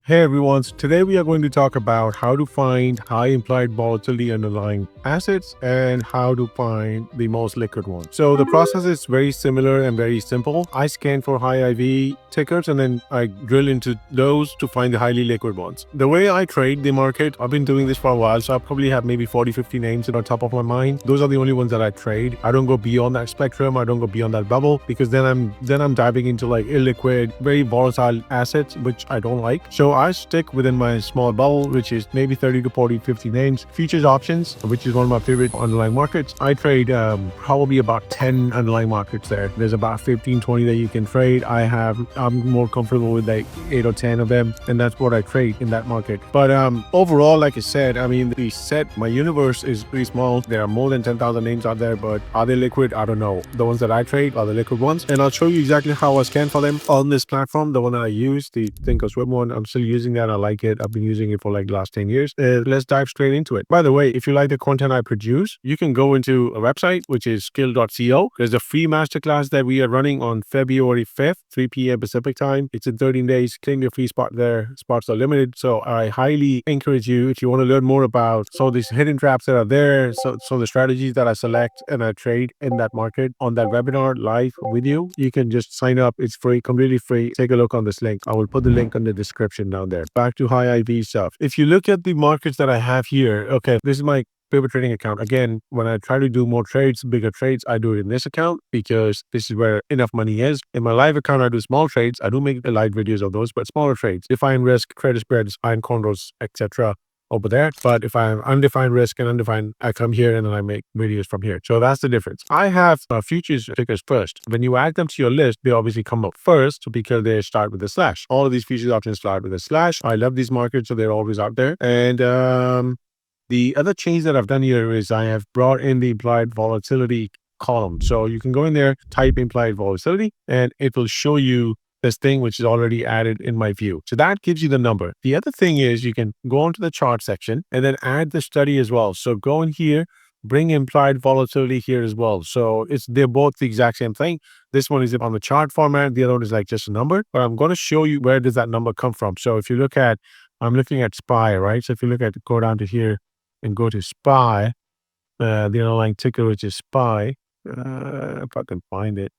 Hey everyone, so today we are going to talk about how to find high implied volatility underlying assets and how to find the most liquid ones. So the process is very similar and very simple. I scan for high IV tickers and then I drill into those to find the highly liquid ones. The way I trade the market, I've been doing this for a while, so I probably have maybe 40-50 names on top of my mind. Those are the only ones that I trade. I don't go beyond that spectrum. I don't go beyond that bubble because then I'm diving into like illiquid, very volatile assets, which I don't like. So I stick within my small bubble, which is maybe 30 to 40, 50 names. Futures options, which is one of my favorite underlying markets. I trade probably about 10 underlying markets there. There's about 15, 20 that you can trade. I'm more comfortable with like 8 or 10 of them, and that's what I trade in that market. But overall, like I said, I mean, my universe is pretty small. There are more than 10,000 names out there, but are they liquid? I don't know. The ones that I trade are the liquid ones, and I'll show you exactly how I scan for them on this platform. The one that I use, the Thinkorswim one, I'm still using that. I like it. I've been using it for like the last 10 years. Let's dive straight into it. By the way, if you like the content I produce, you can go into a website, which is skill.co. There's a free masterclass that we are running on February 5th, 3 p.m. Pacific time. It's in 13 days. Claim your free spot there. Spots are limited. So I highly encourage you, if you want to learn more about some of these hidden traps that are there, so the strategies that I select and I trade in that market on that webinar live with you, you can just sign up. It's free, completely free. Take a look on this link. I will put the link in the description down there. Back to high IV stuff. If you look at the markets that I have here, okay, this is my pivot trading account. Again, when I try to do more trades, bigger trades, I do it in this account because this is where enough money is. In my live account, I do small trades. I do make the live videos of those, but smaller trades. Defined risk, credit spreads, iron condors, etc. over there. But if I'm undefined risk and undefined, I come here and then I make videos from here. So that's the difference. I have futures tickers first. When you add them to your list, they obviously come up first because they start with a slash. All of these futures options start with a slash. I love these markets, so they're always out there. And the other change that I've done here is I have brought in the implied volatility column. So you can go in there, type implied volatility, and it will show you this thing which is already added in my view. So that gives you the number. The other thing is you can go onto the chart section and then add the study as well. So go in here, bring implied volatility here as well. So they're both the exact same thing. This one is on the chart format. The other one is like just a number, but I'm going to show you where does that number come from. So if you look at, I'm looking at SPY, right? So if you look at, go down to here and go to SPY, the underlying ticker, which is SPY, if I can find it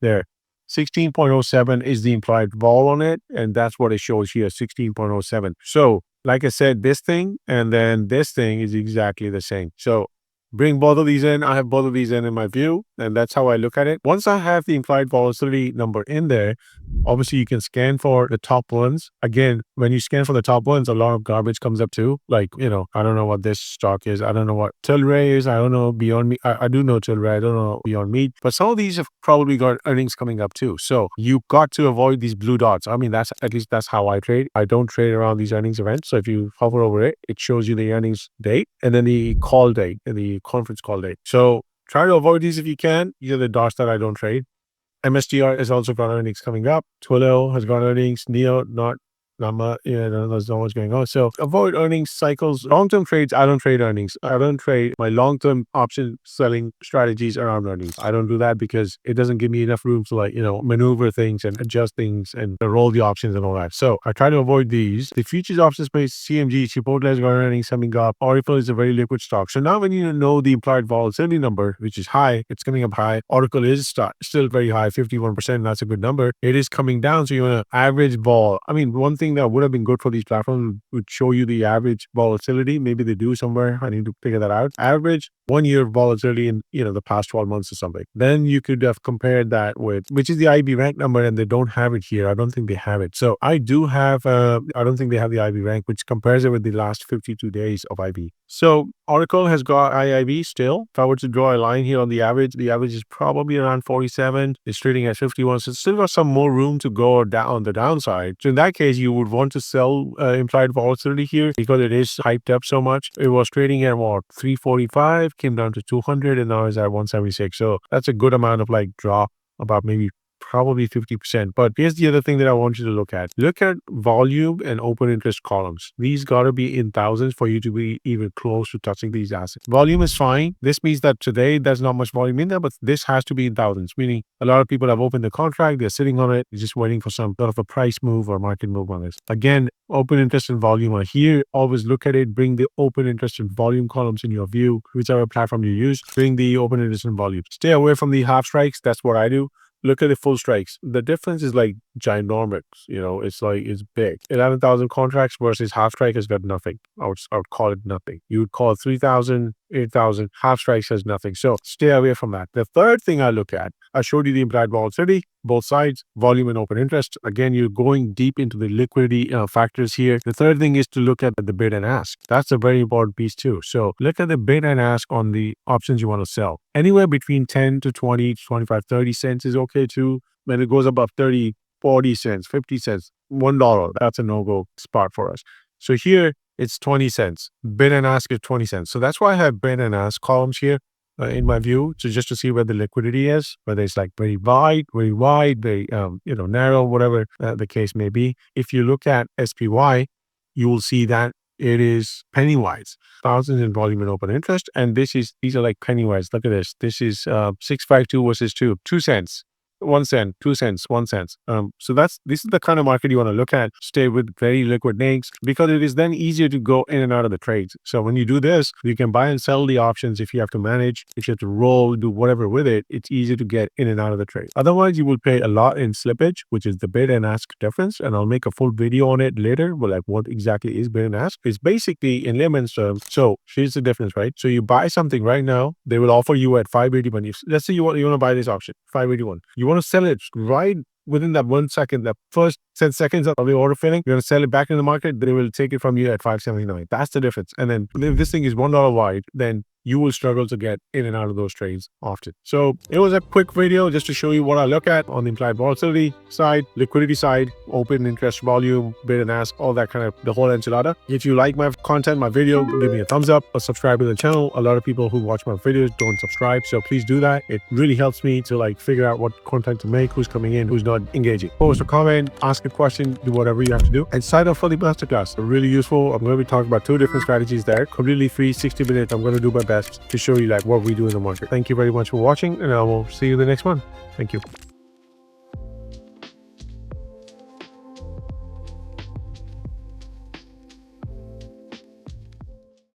there. 16.07 is the implied vol on it, and that's what it shows here, 16.07. So, like I said, this thing and then this thing is exactly the same. So, bring both of these in. I have both of these in my view, and that's how I look at it. Once I have the implied volatility number in there, obviously you can scan for the top ones. Again, when you scan for the top ones, a lot of garbage comes up too. Like, I don't know what this stock is. I don't know what Tilray is. I don't know Beyond Meat. I do know Tilray. I don't know Beyond Meat. But some of these have probably got earnings coming up too. So you got to avoid these blue dots. I mean, that's how I trade. I don't trade around these earnings events. So if you hover over it, it shows you the earnings date and then the call date and the conference call date. So try to avoid these if you can. These are the dots that I don't trade. MSTR has also got earnings coming up. Twilio has got earnings. Neo, not much. There's not much going on. So avoid earnings cycles. Long-term trades, I don't trade earnings. I don't trade my long-term option selling strategies around earnings. I don't do that because it doesn't give me enough room to maneuver things and adjust things and roll the options and all that. So I try to avoid these. The futures option space, CMG, Chipotle has got earnings coming up. Oracle is a very liquid stock. So now when you know the implied volatility number, which is high, it's coming up high. Oracle is still very high, 51%. That's a good number. It is coming down. So you want to average vol. I mean, one thing that would have been good for these platforms would show you the average volatility. Maybe they do somewhere. I need to figure that out. Average 1 year volatility in the past 12 months or something. Then you could have compared that with, which is the IB rank number, and they don't have it here. I don't think they have it. So I do have, I don't think they have the IB rank, which compares it with the last 52 days of IB. So Oracle has got IIB still. If I were to draw a line here on the average is probably around 47. It's trading at 51. So it's still got some more room to go down on the downside. So in that case, you would want to sell implied volatility here because it is hyped up so much. It was trading at 345, came down to 200, and now is at 176. So that's a good amount of drop, about maybe probably 50%. But here's the other thing that I want you to look at. Look at volume and open interest columns. These got to be in thousands for you to be even close to touching these assets. Volume is fine. This means that today there's not much volume in there, but this has to be in thousands, meaning a lot of people have opened the contract, they're sitting on it, just waiting for some sort of a price move or market move on this. Again, open interest and volume are here. Always look at it. Bring the open interest and volume columns in your view, whichever platform you use. Bring the open interest and volume. Stay away from the half strikes. That's what I do. Look at the full strikes. The difference is like ginormous. It's big. 11,000 contracts versus half strike has got nothing. I would call it nothing. You would call 3,000, 8,000. Half strikes has nothing. So stay away from that. The third thing I look at, I showed you the implied volatility, both sides, volume and open interest. Again, you're going deep into the liquidity factors here. The third thing is to look at the bid and ask. That's a very important piece too. So look at the bid and ask on the options you want to sell. Anywhere between 10 to 20, 25, 30 cents is okay too. When it goes above 30, 40 cents, 50 cents, $1, that's a no-go spot for us. So here it's 20 cents. Bid and ask is 20 cents. So that's why I have bid and ask columns here in my view. So just to see where the liquidity is, whether it's like very wide, very narrow, whatever the case may be. If you look at SPY, you will see that it is penny wise, thousands in volume and open interest. And these are like penny wise. Look at this. This is 652 versus 2 cents. 1 cent, 2 cents, 1 cent. So this is the kind of market you want to look at. Stay with very liquid names because it is then easier to go in and out of the trades. So when you do this, you can buy and sell the options. If you have to manage, if you have to roll, do whatever with it, it's easier to get in and out of the trade. Otherwise, you will pay a lot in slippage, which is the bid and ask difference. And I'll make a full video on it later. But like what exactly is bid and ask? It's basically in layman's terms. So here's the difference, right? So you buy something right now, they will offer you at 581. Let's say you want to buy this option, 581. You want to sell it right within that 1 second, that first 10 seconds of the order filling, you're going to sell it back in the market, they will take it from you at 579. That's the difference. And then if this thing is $1 wide, then you will struggle to get in and out of those trades often. So it was a quick video just to show you what I look at on the implied volatility side, liquidity side, open interest, volume, bid and ask, all that kind of the whole enchilada. If you like my content, my video, give me a thumbs up or subscribe to the channel. A lot of people who watch my videos don't subscribe, so please do that. It really helps me to like figure out what content to make, who's coming in, who's not engaging. Post a comment, ask a question, do whatever you have to do, and sign up for the masterclass. Really useful. I'm going to be talking about 2 different strategies there, completely free, 60 minutes. I'm going to do my best to show you like what we do in the market. Thank you very much for watching, and I will see you in the next one. Thank you.